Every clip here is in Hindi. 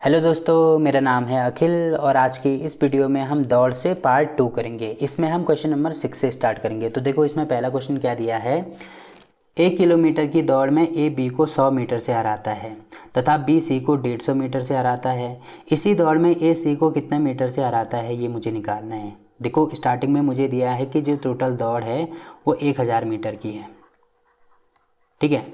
हेलो दोस्तों, मेरा नाम है अखिल और आज की इस वीडियो में हम दौड़ से पार्ट 2 करेंगे। इसमें हम क्वेश्चन नंबर 6 से स्टार्ट करेंगे। तो देखो, इसमें पहला क्वेश्चन क्या दिया है। 1 किलोमीटर की दौड़ में ए बी को 100 मीटर से हराता है तथा बी सी को 150 मीटर से हराता है। इसी दौड़ में ए सी को कितने मीटर से हराता है, ये मुझे निकालना है। देखो, स्टार्टिंग में मुझे दिया है कि जो टोटल दौड़ है वो 1000 मीटर की है, ठीक है।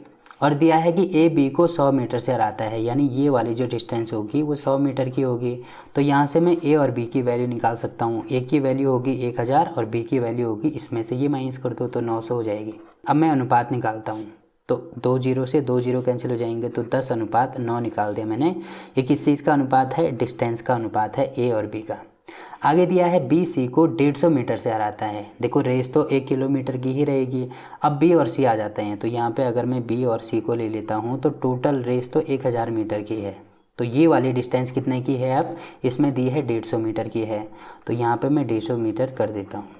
और दिया है कि ए बी को 100 मीटर से हराता है, यानी ये वाली जो डिस्टेंस होगी वो 100 मीटर की होगी। तो यहाँ से मैं ए और बी की वैल्यू निकाल सकता हूँ। ए की वैल्यू होगी 1000 और बी की वैल्यू होगी, इसमें से ये माइनस कर दो तो 900 हो जाएगी। अब मैं अनुपात निकालता हूँ, तो 2 जीरो से 2 जीरो कैंसिल हो जाएंगे, तो 10:9 निकाल दिया मैंने। ये किस चीज़ का अनुपात है? डिस्टेंस का अनुपात है ए और बी का। आगे दिया है बी सी को 150 मीटर से हराता है। देखो, रेस तो 1 किलोमीटर की ही रहेगी। अब बी और सी आ जाते हैं, तो यहाँ पे अगर मैं बी और सी को ले लेता हूँ तो टोटल रेस तो 1000 मीटर की है। तो ये वाली डिस्टेंस कितने की है? अब इसमें दी है 150 मीटर की है, तो यहाँ पे मैं 150 मीटर कर देता हूँ।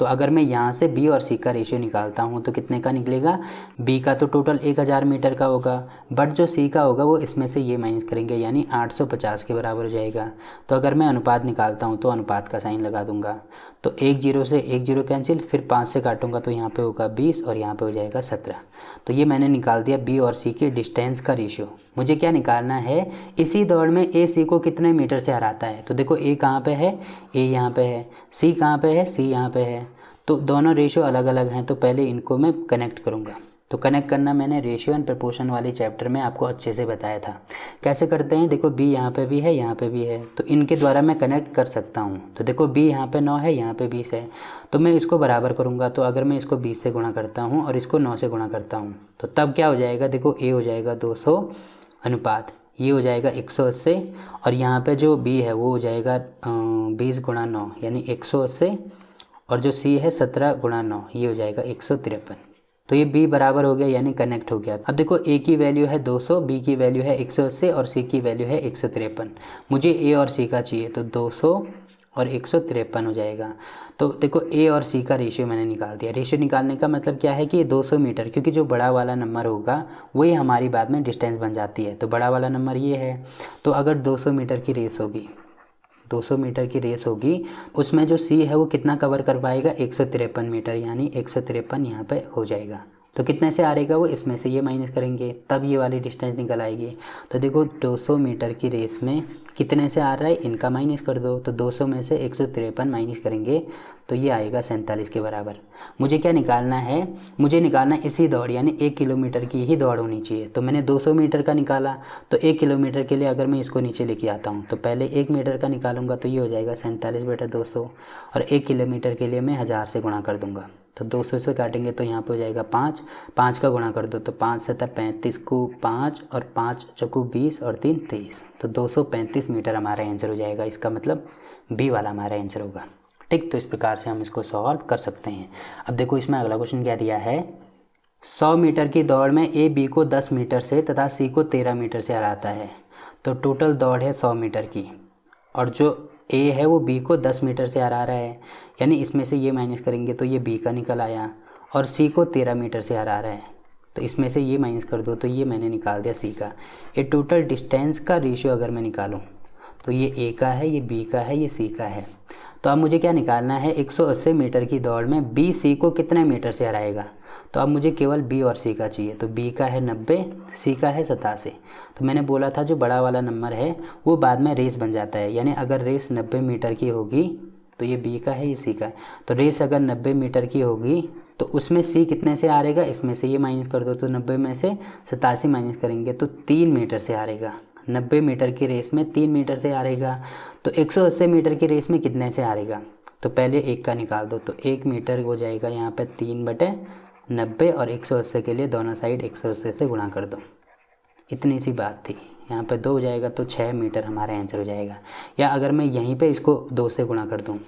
तो अगर मैं यहाँ से बी और सी का रेशियो निकालता हूँ तो कितने का निकलेगा? बी का तो टोटल 1000 मीटर का होगा, बट जो सी का होगा वो इसमें से ये माइनस करेंगे, यानी 850 के बराबर हो जाएगा। तो अगर मैं अनुपात निकालता हूँ तो अनुपात का साइन लगा दूंगा, तो 1 जीरो से 1 जीरो कैंसिल, फिर 5 से काटूंगा तो यहाँ पे होगा 20 और यहाँ पे हो जाएगा 17। तो ये मैंने निकाल दिया बी और सी के डिस्टेंस का रेशियो। मुझे क्या निकालना है? इसी दौड़ में ए सी को कितने मीटर से हराता है। तो देखो, ए कहाँ पे है? ए यहाँ पे है। सी कहाँ पे है? सी यहाँ पे है। तो दोनों रेशियो अलग अलग हैं, तो पहले इनको मैं कनेक्ट करूँगा। तो कनेक्ट करना मैंने रेशियो एंड प्रपोर्शन वाले चैप्टर में आपको अच्छे से बताया था। कैसे करते हैं? देखो, बी यहाँ पे भी है, यहाँ पे भी है, तो इनके द्वारा मैं कनेक्ट कर सकता हूँ। तो देखो, बी यहाँ पे 9 है, यहाँ पे 20 है, तो मैं इसको बराबर करूँगा। तो अगर मैं इसको 20 से गुणा करता हूँ और इसको 9 से गुणा करता हूँ तो तब क्या हो जाएगा? देखो, ए हो जाएगा 200 अनुपात, ये हो जाएगा 180, और यहाँ पे जो बी है वो हो जाएगा 20 गुणा 9 यानी 180, और जो सी है 17 गुणा 9, ये हो जाएगा 153। तो ये बी बराबर हो गया, यानी कनेक्ट हो गया। अब देखो, ए की वैल्यू है 200, बी की वैल्यू है 180 और सी की वैल्यू है 153। मुझे ए और सी का चाहिए, तो 200 और 153 हो जाएगा। तो देखो, ए और सी का रेशियो मैंने निकाल दिया। रेशियो निकालने का मतलब क्या है कि ये 200 मीटर, क्योंकि जो बड़ा वाला नंबर होगा वही हमारी बाद में डिस्टेंस बन जाती है। तो बड़ा वाला नंबर ये है। तो अगर 200 मीटर की रेस होगी, 200 मीटर की रेस होगी, उसमें जो सी है वो कितना कवर कर पाएगा? 153 मीटर, यानी 153 यहाँ पे हो जाएगा। तो कितने से आ रहेगा वो? इसमें से ये माइनस करेंगे तब ये वाली डिस्टेंस निकल आएगी। तो देखो, 200 मीटर की रेस में कितने से आ रहा है, इनका माइनस कर दो। तो 200 में से 153 माइनस करेंगे तो ये आएगा 47 के बराबर। मुझे क्या निकालना है? मुझे निकालना है इसी दौड़, यानी 1 किलोमीटर की ही दौड़ होनी चाहिए। तो मैंने 200 मीटर का निकाला, तो 1 किलोमीटर के लिए अगर मैं इसको नीचे लेके आता हूँ तो पहले 1 मीटर का निकालूंगा, तो ये हो जाएगा 47/200, और 1 किलोमीटर के लिए मैं 1000 से गुणा कर दूंगा। तो 200 से काटेंगे तो यहाँ पे हो जाएगा 5, 5 का गुणा कर दो तो 5 7 35 को 5 और 5 चौको 20 और 3 23, तो 235 मीटर हमारा आंसर हो जाएगा। इसका मतलब बी वाला हमारा आंसर होगा। ठीक, तो इस प्रकार से हम इसको सॉल्व कर सकते हैं। अब देखो, इसमें अगला क्वेश्चन क्या दिया है। 100 मीटर की दौड़ में ए बी को 10 मीटर से तथा सी को 13 मीटर से हराता है। तो टोटल दौड़ है 100 मीटर की, और जो ए है वो बी को 10 मीटर से हरा रहा है, यानी इसमें से ये माइनस करेंगे तो ये बी का निकल आया, और सी को 13 मीटर से हरा रहा है, तो इसमें से ये माइनस कर दो तो ये मैंने निकाल दिया सी का। ये टोटल डिस्टेंस का रेशियो अगर मैं निकालूं तो ये ए का है, ये बी का है, ये सी का है। तो अब मुझे क्या निकालना है? 180 मीटर की दौड़ में बी सी को कितने मीटर से हराएगा। तो अब मुझे केवल बी और सी का चाहिए। तो बी का है 90, सी का है 87। तो मैंने बोला था जो बड़ा वाला नंबर है वो बाद में रेस बन जाता है, यानी अगर रेस 90 मीटर की होगी तो ये बी का है, ये सी का है। तो रेस अगर 90 मीटर की होगी तो उसमें सी कितने से हारेगा? इसमें से ये माइनस कर दो, तो 90 में से 87 माइनस करेंगे तो 3 मीटर से हारेगा। 90 मीटर की रेस में 3 मीटर से हारेगा। तो 180 मीटर की रेस में कितने से हारेगा? तो पहले 1 का निकाल दो, तो 1 मीटर हो जाएगा यहाँ पे 3/90, और 180 के लिए दोनों साइड 180 से गुणा कर दो। इतनी सी बात थी। यहाँ पे 2 हो जाएगा तो 6 मीटर हमारा आंसर हो जाएगा। या अगर मैं यहीं पे इसको 2 से गुणा कर दूँ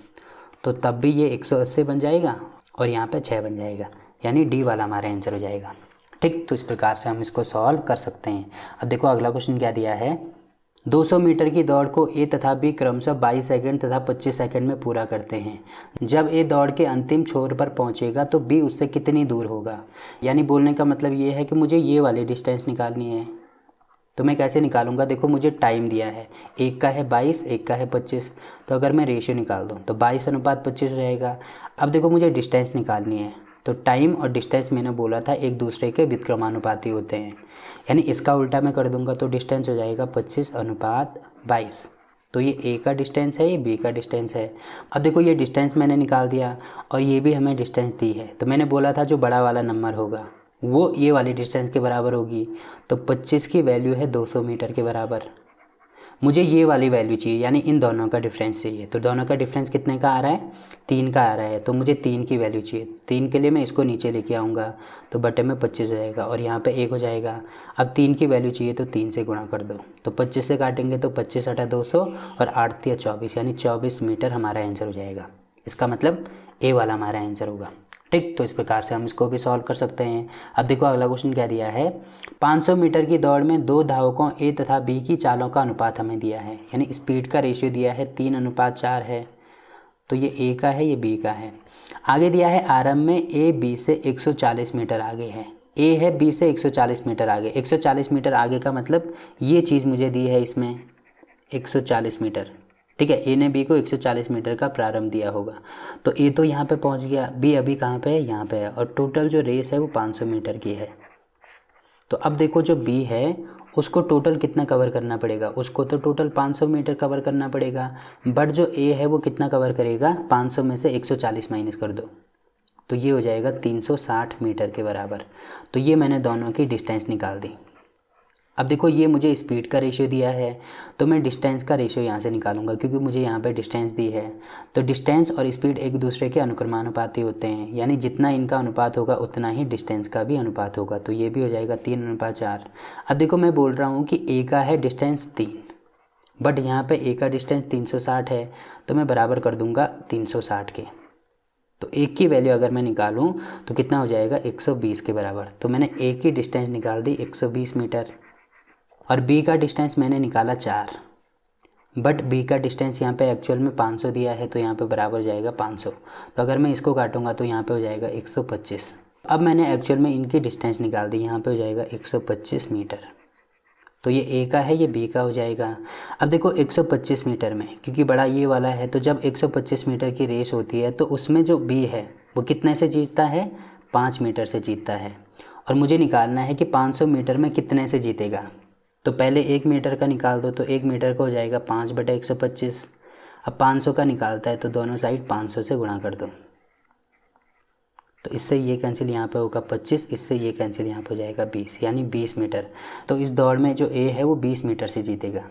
तो तब भी ये 180 बन जाएगा और यहाँ पे 6 बन जाएगा, यानी डी वाला हमारा आंसर हो जाएगा। ठीक, तो इस प्रकार से हम इसको सॉल्व कर सकते हैं। अब देखो, अगला क्वेश्चन क्या दिया है। 200 मीटर की दौड़ को ए तथा बी क्रमशः 22 सेकंड तथा 25 सेकंड में पूरा करते हैं। जब ए दौड़ के अंतिम छोर पर पहुंचेगा तो बी उससे कितनी दूर होगा। यानी बोलने का मतलब ये है कि मुझे ये वाली डिस्टेंस निकालनी है। तो मैं कैसे निकालूंगा, देखो मुझे टाइम दिया है, एक का है 22, एक का है 25, तो अगर मैं रेशियो निकाल दूँ तो 22:25 हो जाएगा। अब देखो मुझे डिस्टेंस निकालनी है, तो टाइम और डिस्टेंस मैंने बोला था एक दूसरे के व्युत्क्रमानुपाती होते हैं, यानी इसका उल्टा मैं कर दूंगा तो डिस्टेंस हो जाएगा 25:22। तो ये ए का डिस्टेंस है, ये बी का डिस्टेंस है। अब देखो ये डिस्टेंस मैंने निकाल दिया और ये भी हमें डिस्टेंस दी है, तो मैंने बोला था जो बड़ा वाला नंबर होगा वो ये वाली डिस्टेंस के बराबर होगी। तो 25 की वैल्यू है 200 मीटर के बराबर। मुझे ये वाली वैल्यू चाहिए, यानी इन दोनों का डिफरेंस चाहिए। तो दोनों का डिफरेंस कितने का आ रहा है, 3 का आ रहा है, तो मुझे 3 की वैल्यू चाहिए। 3 के लिए मैं इसको नीचे लेके आऊँगा तो बटे में 25 हो जाएगा और यहाँ पे 1 हो जाएगा। अब 3 की वैल्यू चाहिए तो 3 से गुणा कर दो, तो 25 से काटेंगे तो 25 × 200 और 8 × 24, यानी 24 मीटर हमारा आंसर हो जाएगा। इसका मतलब ए वाला हमारा आंसर होगा। ठीक, तो इस प्रकार से हम इसको भी सॉल्व कर सकते हैं। अब देखो अगला क्वेश्चन क्या दिया है, 500 मीटर की दौड़ में 2 धावकों ए तथा बी की चालों का अनुपात हमें दिया है, यानी स्पीड का रेशियो दिया है 3:4 है। तो ये ए का है, ये बी का है। आगे दिया है आरंभ में ए बी से 140 मीटर आगे है। ए है बी से 140 मीटर आगे। 140 मीटर आगे का मतलब ये चीज़ मुझे दी है इसमें 140 मीटर। ठीक है, ए ने बी को 140 मीटर का प्रारंभ दिया होगा, तो ए तो यहाँ पे पहुँच गया, बी अभी कहाँ पे है, यहाँ पे है, और टोटल जो रेस है वो 500 मीटर की है। तो अब देखो जो बी है उसको टोटल कितना कवर करना पड़ेगा, उसको तो टोटल 500 मीटर कवर करना पड़ेगा, बट जो ए है वो कितना कवर करेगा, 500 में से 140 माइनस कर दो तो ये हो जाएगा 360 मीटर के बराबर। तो ये मैंने दोनों की डिस्टेंस निकाल दी। अब देखो ये मुझे स्पीड का रेशियो दिया है, तो मैं डिस्टेंस का रेशियो यहाँ से निकालूंगा क्योंकि मुझे यहाँ पे डिस्टेंस दी है। तो डिस्टेंस और स्पीड एक दूसरे के अनुक्रमानुपाती होते हैं, यानी जितना इनका अनुपात होगा उतना ही डिस्टेंस का भी अनुपात होगा। तो ये भी हो जाएगा 3:4। अब देखो मैं बोल रहा हूँ कि ए का है डिस्टेंस 3, बट यहाँ पर ए का डिस्टेंस 360 है, तो मैं बराबर कर दूँगा 360 के। तो एक की वैल्यू अगर मैं निकालूँ तो कितना हो जाएगा, 120 के बराबर। तो मैंने ए की डिस्टेंस निकाल दी 120 मीटर, और बी का डिस्टेंस मैंने निकाला 4, बट बी का डिस्टेंस यहाँ पे एक्चुअल में 500 दिया है, तो यहाँ पे बराबर जाएगा 500। तो अगर मैं इसको काटूंगा तो यहाँ पे हो जाएगा 125। अब मैंने एक्चुअल में इनकी डिस्टेंस निकाल दी, यहाँ पे हो जाएगा 125 मीटर। तो ये ए का है, ये बी का हो जाएगा। अब देखो 125 मीटर में, क्योंकि बड़ा ये वाला है, तो जब 125 मीटर की रेस होती है तो उसमें जो बी है वो कितने से जीतता है, 5 मीटर से जीतता है। और मुझे निकालना है कि 500 मीटर में कितने से जीतेगा। तो पहले 1 मीटर का निकाल दो, तो 1 मीटर का हो जाएगा 5/125। अब 500 का निकालता है तो दोनों साइड 500 से गुणा कर दो, तो इससे ये कैंसिल यहाँ पे होगा 25, इससे ये कैंसिल यहाँ पे हो जाएगा 20, यानी 20 मीटर। तो इस दौड़ में जो ए है वो 20 मीटर से जीतेगा।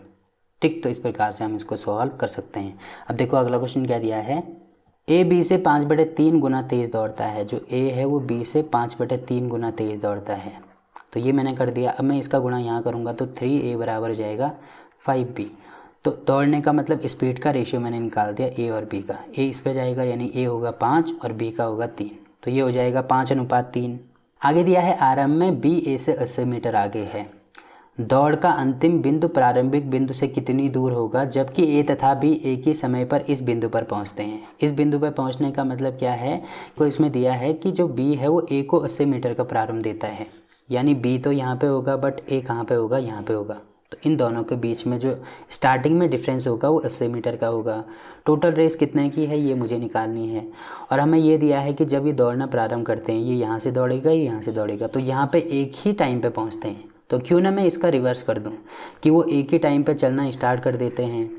ठीक, तो इस प्रकार से हम इसको सॉल्व कर सकते हैं। अब देखो अगला क्वेश्चन क्या दिया है, ए बी से 5/3 गुना तेज़ दौड़ता है। जो ए है वो बी से 5/3 गुना तेज़ दौड़ता है। तो ये मैंने कर दिया। अब मैं इसका गुणा यहाँ करूँगा तो 3a बराबर हो जाएगा 5b। तो दौड़ने का मतलब स्पीड का रेशियो मैंने निकाल दिया ए और बी का। ए इस पे जाएगा, यानी ए होगा 5 और बी का होगा 3, तो ये हो जाएगा 5:3। आगे दिया है आरंभ में बी ए से 80 मीटर आगे है। दौड़ का अंतिम बिंदु प्रारंभिक बिंदु से कितनी दूर होगा जबकि ए तथा बी एक ही समय पर इस बिंदु पर पहुंचते हैं। इस बिंदु पर पहुंचने का मतलब क्या है, तो इसमें दिया है कि जो बी है वो ए को 80 मीटर का प्रारंभ देता है, यानी बी तो यहाँ पे होगा बट ए कहाँ पे होगा, यहाँ पे होगा। तो इन दोनों के बीच में जो स्टार्टिंग में डिफरेंस होगा वो 80 मीटर का होगा। टोटल रेस कितने की है ये मुझे निकालनी है, और हमें ये दिया है कि जब ये दौड़ना प्रारंभ करते हैं ये यहाँ से दौड़ेगा, ये यहाँ से दौड़ेगा, तो यहाँ पे एक ही टाइम पे पहुँचते हैं। तो क्यों ना मैं इसका रिवर्स कर दूँ कि वो एक ही टाइम पे चलना स्टार्ट कर देते हैं।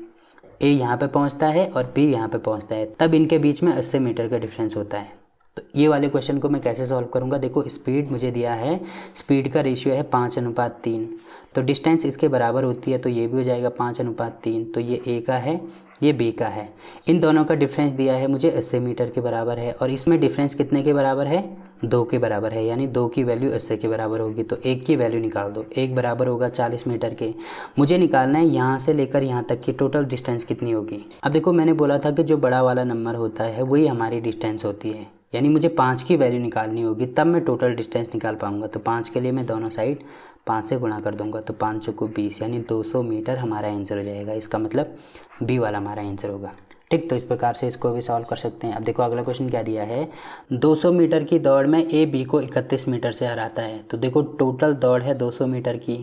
ए यहाँ पे पहुँचता है और बी यहाँ पे पहुँचता है, तब इनके बीच में 80 मीटर का डिफरेंस होता है। तो ये वाले क्वेश्चन को मैं कैसे सॉल्व करूँगा, देखो स्पीड मुझे दिया है, स्पीड का रेशियो है 5:3, तो डिस्टेंस इसके बराबर होती है, तो ये भी हो जाएगा 5:3। तो ये ए का है, ये बी का है। इन दोनों का डिफरेंस दिया है मुझे 80 मीटर के बराबर है, और इसमें डिफरेंस कितने के बराबर है, 2 के बराबर है, यानी 2 की वैल्यू 80 के बराबर होगी। तो 1 की वैल्यू निकाल दो, 1 बराबर होगा 40 मीटर के। मुझे निकालना है यहाँ से लेकर यहाँ तक की टोटल डिस्टेंस कितनी होगी। अब देखो मैंने बोला था कि जो बड़ा वाला नंबर होता है वही हमारी डिस्टेंस होती है, यानी मुझे 5 की वैल्यू निकालनी होगी तब मैं टोटल डिस्टेंस निकाल पाऊंगा। तो 5 के लिए मैं दोनों साइड 5 से गुणा कर दूंगा, तो 5 चौको 20, यानी 200 मीटर हमारा आंसर हो जाएगा। इसका मतलब बी वाला हमारा आंसर होगा। ठीक, तो इस प्रकार से इसको भी सॉल्व कर सकते हैं। अब देखो अगला क्वेश्चन क्या दिया है, 200 मीटर की दौड़ में ए बी को 31 मीटर से हराता है। तो देखो टोटल दौड़ है 200 मीटर की,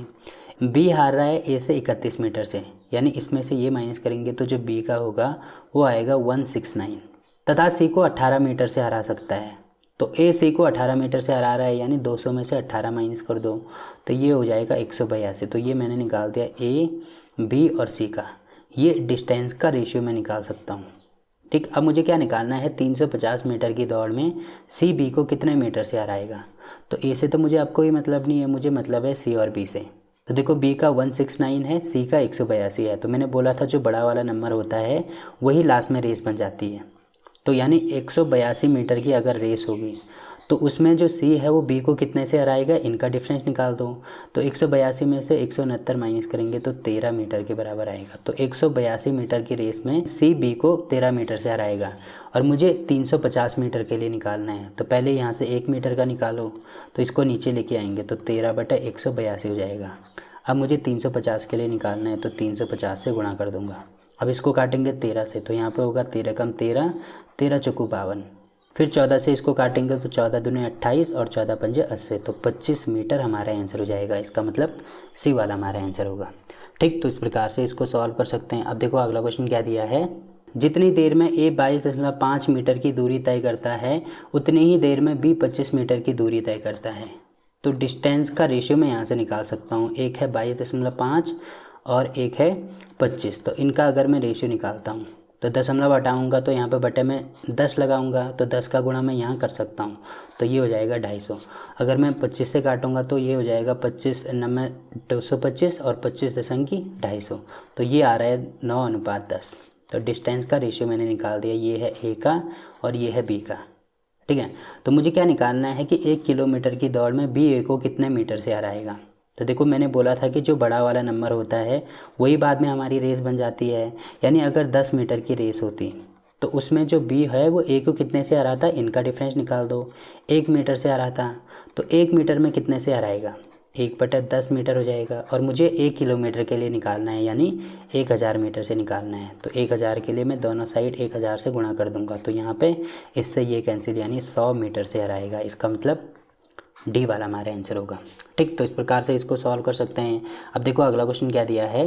बी हार रहा है ए से 31 मीटर से, यानी इसमें से ये माइनस करेंगे तो जो बी का होगा वो आएगा 169, तथा सी को 18 मीटर से हरा सकता है। तो ए सी को 18 मीटर से हरा रहा है, यानी 200 में से 18 माइनस कर दो तो ये हो जाएगा 182। तो ये मैंने निकाल दिया ए, बी और सी का, ये डिस्टेंस का रेशियो मैं निकाल सकता हूँ। ठीक, अब मुझे क्या निकालना है, 350 मीटर की दौड़ में सी बी को कितने मीटर से हराएगा। तो ए से तो मुझे अब कोई मतलब नहीं है, मुझे मतलब है सी और बी से। तो देखो बी का 169 है, सी का 182 है। तो मैंने बोला था जो बड़ा वाला नंबर होता है वही लास्ट में रेस बन जाती है। तो यानी 182 मीटर की अगर रेस होगी तो उसमें जो सी है वो बी को कितने से हराएगा, इनका डिफरेंस निकाल दो। तो 182 में से 169 माइनस करेंगे तो 13 मीटर के बराबर आएगा। तो 182 मीटर की रेस में सी बी को 13 मीटर से हराएगा और मुझे 350 मीटर के लिए निकालना है। तो पहले यहाँ से 1 मीटर का निकालो, तो इसको नीचे लेके आएंगे तो 13/182 हो जाएगा। अब मुझे 350 के लिए निकालना है तो 350 से गुणा कर दूंगा। अब इसको काटेंगे 13 से, तो यहाँ पे होगा 13 कम 13, 13 चौको 52। फिर 14 से इसको काटेंगे तो 14 दूनी 28 और 14 पंजे 80, तो 25 मीटर हमारा आंसर हो जाएगा। इसका मतलब सी वाला हमारा आंसर होगा। ठीक, तो इस प्रकार से इसको सॉल्व कर सकते हैं। अब देखो अगला क्वेश्चन क्या दिया है, जितनी देर में ए 22.5 मीटर की दूरी तय करता है उतनी ही देर में बी 25 मीटर की दूरी तय करता है। तो डिस्टेंस का रेशियो मैं यहाँ से निकाल सकता हूँ, एक है 22.5 और एक है 25। तो इनका अगर मैं रेशियो निकालता हूँ तो दशमलव हटाऊँगा तो यहाँ पे बटे में 10 लगाऊंगा तो 10 का गुणा मैं यहाँ कर सकता हूँ, तो ये हो जाएगा 250। अगर मैं 25 से काटूंगा तो ये हो जाएगा 25 9 225 और 25 दशमलव की 250। तो ये आ रहा है 9:10। तो डिस्टेंस का रेशियो मैंने निकाल दिया, ये है ए का और ये है बी का। ठीक है, तो मुझे क्या निकालना है कि 1 किलोमीटर की दौड़ में बी ए को कितने मीटर से हराएगा। तो देखो मैंने बोला था कि जो बड़ा वाला नंबर होता है वही बाद में हमारी रेस बन जाती है। यानी अगर 10 मीटर की रेस होती तो उसमें जो बी है वो ए को कितने से हराता, इनका डिफरेंस निकाल दो। 1 मीटर से हराता तो 1 मीटर में कितने से हराएगा, 1/10 मीटर हो जाएगा। और मुझे 1 किलोमीटर के लिए निकालना है, यानी 1000 मीटर से निकालना है। तो 1000 के लिए मैं दोनों साइड 1000 से गुणा कर दूंगा, तो यहाँ पे इससे ये कैंसिल, यानी 100 मीटर से हराएगा। इसका मतलब डी वाला हमारा आंसर होगा। ठीक, तो इस प्रकार से इसको सॉल्व कर सकते हैं। अब देखो अगला क्वेश्चन क्या दिया है,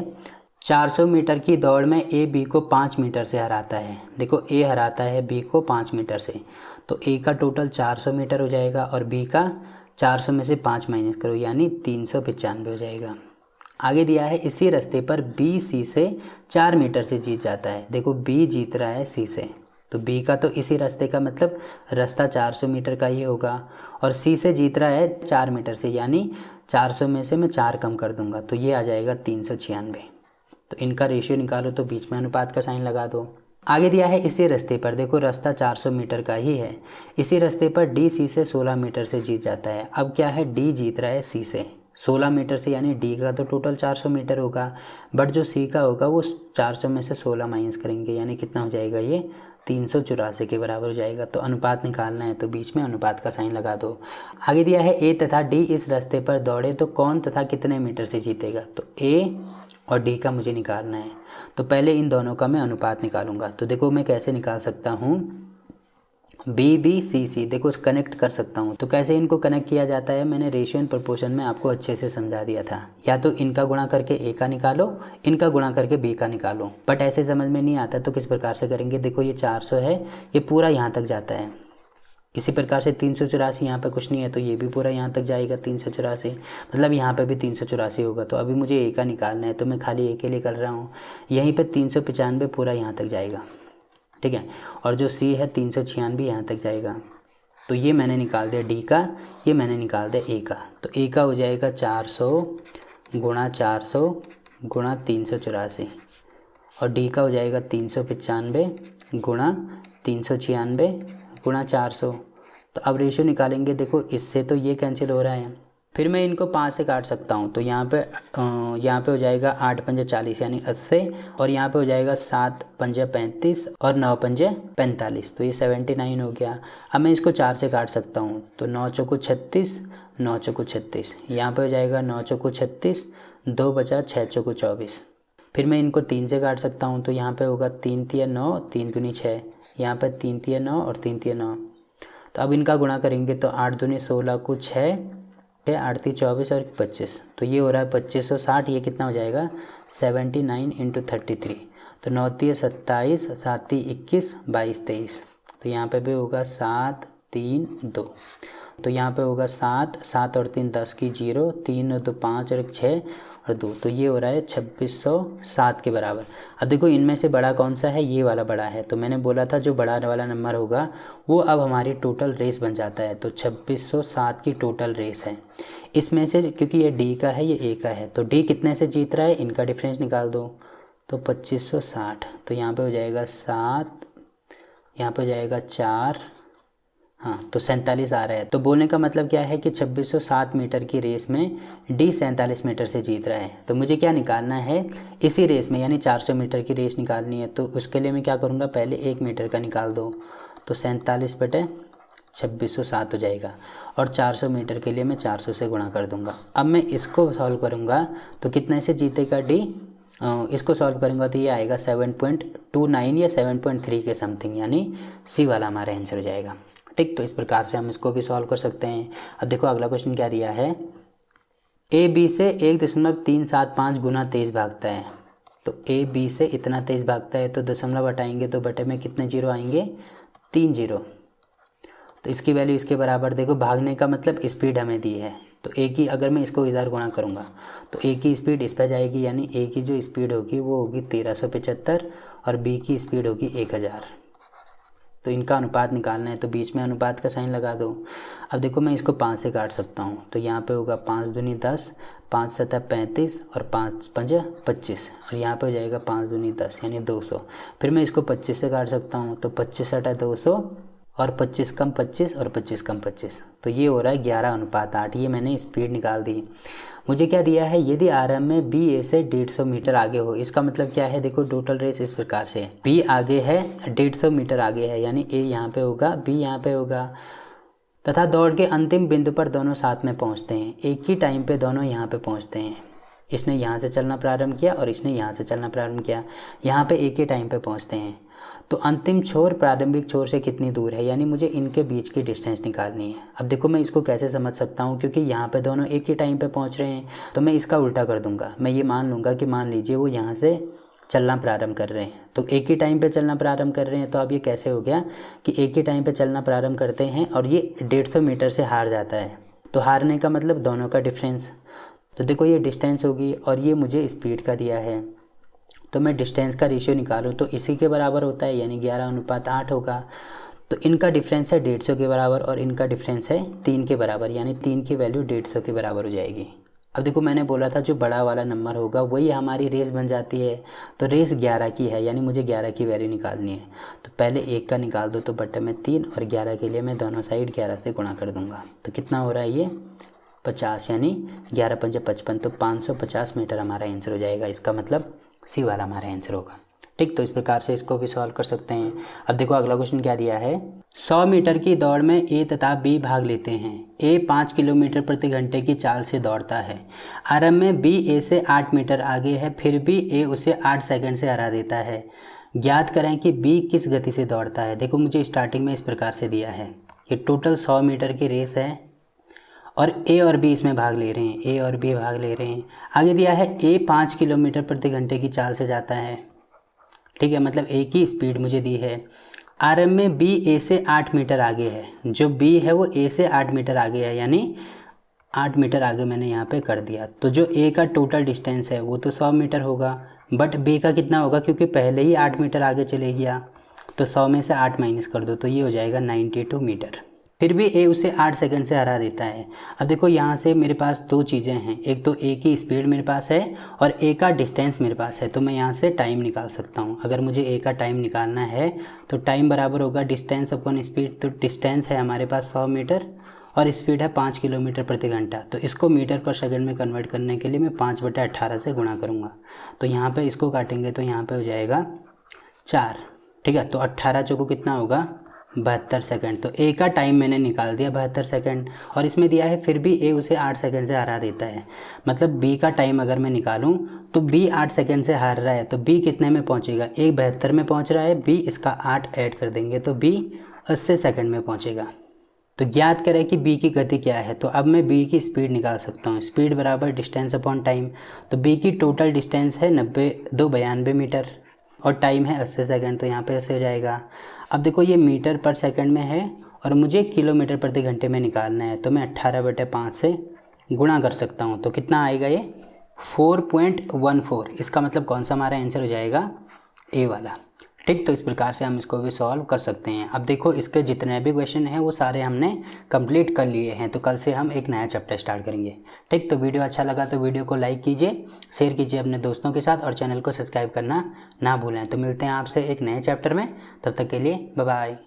400 मीटर की दौड़ में ए बी को 5 मीटर से हराता है। देखो ए हराता है बी को 5 मीटर से, तो ए का टोटल 400 मीटर हो जाएगा और बी का 400 में से 5 माइनस करो यानी 395 हो जाएगा। आगे दिया है इसी रास्ते पर बी सी से 4 मीटर से जीत जाता है। देखो बी जीत रहा है सी से, तो बी का तो इसी रास्ते का मतलब रास्ता 400 मीटर का ही होगा और सी से जीत रहा है 4 मीटर से, यानी 400 में से मैं 4 कम कर दूंगा तो ये आ जाएगा 396। तो इनका रेशियो निकालो तो बीच में अनुपात का साइन लगा दो। आगे दिया है इसी रास्ते पर, देखो रास्ता 400 मीटर का ही है, इसी रास्ते पर डी सी से 16 मीटर से जीत जाता है। अब क्या है, डी जीत रहा है सी से 16 मीटर से, यानी डी का तो टोटल 400 मीटर होगा, बट जो सी का होगा वो 400 में से 16 माइनस करेंगे, यानी कितना हो जाएगा, ये 384 के बराबर हो जाएगा। तो अनुपात निकालना है तो बीच में अनुपात का साइन लगा दो। आगे दिया है ए तथा डी इस रास्ते पर दौड़े तो कौन तथा कितने मीटर से जीतेगा। तो ए और डी का मुझे निकालना है, तो पहले इन दोनों का मैं अनुपात निकालूंगा। तो देखो मैं कैसे निकाल सकता हूँ, बी बी सी सी, देखो कनेक्ट कर सकता हूँ। तो कैसे इनको कनेक्ट किया जाता है, मैंने रेशियो एंड प्रोपोर्शन में आपको अच्छे से समझा दिया था। या तो इनका गुणा करके ए का निकालो, इनका गुणा करके बी का निकालो, बट ऐसे समझ में नहीं आता तो किस प्रकार से करेंगे। देखो ये 400 है, ये पूरा यहाँ तक जाता है, इसी प्रकार से 384 यहाँ पे कुछ नहीं है तो ये भी पूरा यहाँ तक जाएगा 384, मतलब यहाँ पे भी 384 होगा। तो अभी मुझे ए का निकालना है तो मैं खाली ए के लिए कर रहा हूँ। यहीं पे 395 पूरा यहाँ तक जाएगा, ठीक है, और जो सी है 396 यहाँ तक जाएगा। तो ये मैंने निकाल दिया डी का, ये मैंने निकाल दिया ए का। तो ए का हो जाएगा 400 गुणा 400 गुणा 384 और डी का हो जाएगा 395 गुणा 396 गुणा 400। तो अब रेशियो निकालेंगे, देखो इससे तो ये कैंसिल हो रहा है, फिर मैं इनको 5 से काट सकता हूँ। तो यहाँ पे हो जाएगा 8 पंजे 40 यानी 80 और यहाँ पे हो जाएगा 7 पंजे 35 और 9 पंजे 45, तो ये 79 हो गया। अब मैं इसको 4 से काट सकता हूँ, तो 9 चौको 36, 9 चौको 36, यहाँ पे हो जाएगा 9 चौको 36, 2 बचा 6 चौको 24। फिर मैं इनको 3 से काट सकता हूँ, तो यहाँ पे होगा 3 तिया 9, 3 दूनी 6, यहाँ पे 3 तिया 9 और 3 तिया 9। तो अब इनका गुणा करेंगे तो 8 दूनी 16 को 6, 8 3 24 और 25, तो ये हो रहा है 2560। ये कितना हो जाएगा 79 × 33, तो 9 3 27, 7 3 21, 22 23, तो यहाँ पे भी होगा 7 3 2, तो यहाँ पे होगा 7 7 और 3 10 की 0, 3 और 2 5 और 1 6 और 2, तो ये हो रहा है 2607 के बराबर। अब देखो इनमें से बड़ा कौन सा है, ये वाला बड़ा है, तो मैंने बोला था जो बड़ा वाला नंबर होगा वो अब हमारी टोटल रेस बन जाता है, तो 2607 की टोटल रेस है। इसमें से क्योंकि ये डी का है ये ए का है, तो डी कितने से जीत रहा है, इनका डिफरेंस निकाल दो, तो 2560, तो यहाँ पे हो जाएगा 7, यहाँ पे हो जाएगा 4, हाँ तो 47 आ रहा है। तो बोलने का मतलब क्या है कि 2607 मीटर की रेस में डी 47 मीटर से जीत रहा है। तो मुझे क्या निकालना है इसी रेस में, यानी 400 मीटर की रेस निकालनी है। तो उसके लिए मैं क्या करूँगा, पहले 1 मीटर का निकाल दो, तो 47/2607 हो जाएगा, और 400 मीटर के लिए मैं 400 से गुणा कर दूँगा। अब मैं इसको सॉल्व करूँगा तो कितने से जीतेगा डी, इसको सॉल्व करूँगा तो ये आएगा 7.29 या 7.3 के समथिंग, यानी सी वाला हमारा आंसर हो जाएगा। ठीक, तो इस प्रकार से हम इसको भी सॉल्व कर सकते हैं। अब देखो अगला क्वेश्चन क्या दिया है, ए बी से 1.375 गुना तेज़ भागता है। तो ए बी से इतना तेज़ भागता है, तो दशमलव हटाएंगे तो बटे में कितने जीरो आएंगे, 3 जीरो। तो इसकी वैल्यू इसके बराबर, देखो भागने का मतलब स्पीड हमें दी है, तो ए की अगर मैं इसको इधर गुणा करूँगा तो ए की स्पीड इस पर जाएगी, यानी ए की जो स्पीड होगी वो होगी 1375 और बी की स्पीड होगी 1000। तो इनका अनुपात निकालना है, तो बीच में अनुपात का साइन लगा दो। अब देखो मैं इसको 5 से काट सकता हूँ, तो यहाँ पे होगा 5 दूनी 10, 5 7 35 और 5 5 25, और यहाँ पे हो जाएगा 5 दूनी 10 यानी 200। फिर मैं इसको 25 से काट सकता हूँ, तो 25 × 200 और 25 कम 25 और 25 कम 25, तो ये हो रहा है 11:8। ये मैंने स्पीड निकाल दी। मुझे क्या दिया है, यदि आरएम में बी ए से 150 मीटर आगे हो, इसका मतलब क्या है, देखो टोटल रेस इस प्रकार से है, बी आगे है 150 मीटर आगे है, यानी ए यहाँ पे होगा बी यहाँ पे होगा, तथा दौड़ के अंतिम बिंदु पर दोनों साथ में पहुँचते हैं, एक ही टाइम पे दोनों यहाँ पे पहुँचते हैं। इसने यहाँ से चलना प्रारंभ किया और इसने यहाँ से चलना प्रारंभ किया, यहाँ पे एक ही टाइम पे पहुँचते हैं। तो अंतिम छोर प्रारंभिक छोर से कितनी दूर है, यानी मुझे इनके बीच की डिस्टेंस निकालनी है। अब देखो मैं इसको कैसे समझ सकता हूँ, क्योंकि यहाँ पे दोनों एक ही टाइम पे पहुँच रहे हैं, तो मैं इसका उल्टा कर दूंगा। मैं ये मान लूँगा कि मान लीजिए वो यहाँ से चलना प्रारंभ कर रहे हैं, तो एक ही टाइम पे चलना प्रारंभ कर रहे हैं। तो अब ये कैसे हो गया कि एक ही टाइम पे चलना प्रारंभ करते हैं और ये 150 मीटर से हार जाता है। तो हारने का मतलब दोनों का डिफरेंस, तो देखो ये डिस्टेंस होगी और ये मुझे स्पीड का दिया है, तो मैं डिस्टेंस का रेशियो निकालूँ तो इसी के बराबर होता है, यानी 11:8 होगा। तो इनका डिफरेंस है 150 के बराबर और इनका डिफरेंस है 3 के बराबर, यानी 3 की वैल्यू 150 के बराबर हो जाएगी। अब देखो मैंने बोला था जो बड़ा वाला नंबर होगा वही हमारी रेस बन जाती है, तो रेस 11 की है, यानी मुझे 11 की वैल्यू निकालनी है। तो पहले 1 का निकाल दो, तो बटे में 3 और 11 के लिए मैं दोनों साइड 11 से गुणा कर दूंगा। तो कितना हो रहा है ये 50, यानी 11 × 5 = 55, तो 550 मीटर हमारा आंसर हो जाएगा। इसका मतलब सी वाला हमारा आंसर होगा। ठीक, तो इस प्रकार से इसको भी सॉल्व कर सकते हैं। अब देखो अगला क्वेश्चन क्या दिया है, 100 मीटर की दौड़ में ए तथा बी भाग लेते हैं। ए 5 किलोमीटर प्रति घंटे की चाल से दौड़ता है। आरंभ में बी ए से 8 मीटर आगे है, फिर भी ए उसे 8 सेकंड से हरा देता है। ज्ञात करें कि बी किस गति से दौड़ता है। देखो मुझे स्टार्टिंग में इस प्रकार से दिया है कि टोटल 100 मीटर की रेस है और ए और बी इसमें भाग ले रहे हैं, ए और बी भाग ले रहे हैं। आगे दिया है ए 5 किलोमीटर प्रति घंटे की चाल से जाता है। ठीक है, मतलब ए की स्पीड मुझे दी है। आरंभ में बी ए से 8 मीटर आगे है, जो बी है वो ए से 8 मीटर आगे है, यानी 8 मीटर आगे मैंने यहाँ पे कर दिया। तो जो ए का टोटल डिस्टेंस है वो तो 100 मीटर होगा, बट बी का कितना होगा, क्योंकि पहले ही 8 मीटर आगे चले गया, तो 100 में से 8 माइनस कर दो, तो ये हो जाएगा 92 मीटर। फिर भी ए उसे 8 सेकंड से हरा देता है। अब देखो यहाँ से मेरे पास दो चीज़ें हैं, एक तो ए की स्पीड मेरे पास है और ए का डिस्टेंस मेरे पास है, तो मैं यहाँ से टाइम निकाल सकता हूँ। अगर मुझे ए का टाइम निकालना है तो टाइम बराबर होगा डिस्टेंस अपॉन स्पीड। तो डिस्टेंस है हमारे पास 100 मीटर और स्पीड है 5 किलोमीटर प्रति घंटा। तो इसको मीटर पर सेकंड में कन्वर्ट करने के लिए मैं 5/18 से गुणा करूँगा। तो यहाँ पर इसको काटेंगे तो यहाँ पर हो जाएगा 4। ठीक है, तो 18 चौको कितना होगा 72 सेकंड। तो ए का टाइम मैंने निकाल दिया 72 सेकंड, और इसमें दिया है फिर भी ए उसे 8 सेकंड से हरा देता है। मतलब बी का टाइम अगर मैं निकालूं तो बी 8 सेकंड से हार रहा है, तो बी कितने में पहुंचेगा, ए 72 में पहुंच रहा है, बी इसका 8 ऐड कर देंगे तो बी 80 सेकंड में पहुंचेगा। तो ज्ञात करें कि बी की गति क्या है। तो अब मैं बी की स्पीड निकाल सकता हूँ, स्पीड बराबर डिस्टेंस अपॉन टाइम। तो बी की टोटल डिस्टेंस है 92 मीटर और टाइम है 80 सेकंड, तो यहाँ पे ऐसे हो जाएगा। अब देखो ये मीटर पर सेकंड में है और मुझे किलोमीटर प्रति घंटे में निकालना है, तो मैं 18/5 से गुणा कर सकता हूँ। तो कितना आएगा ये 4.14। इसका मतलब कौन सा हमारा आंसर हो जाएगा, ए वाला। ठीक, तो इस प्रकार से हम इसको भी सॉल्व कर सकते हैं। अब देखो इसके जितने भी क्वेश्चन हैं वो सारे हमने कंप्लीट कर लिए हैं, तो कल से हम एक नया चैप्टर स्टार्ट करेंगे। ठीक, तो वीडियो अच्छा लगा तो वीडियो को लाइक कीजिए, शेयर कीजिए अपने दोस्तों के साथ और चैनल को सब्सक्राइब करना ना भूलें। तो मिलते हैं आपसे एक नए चैप्टर में, तब तक के लिए बाय बाय।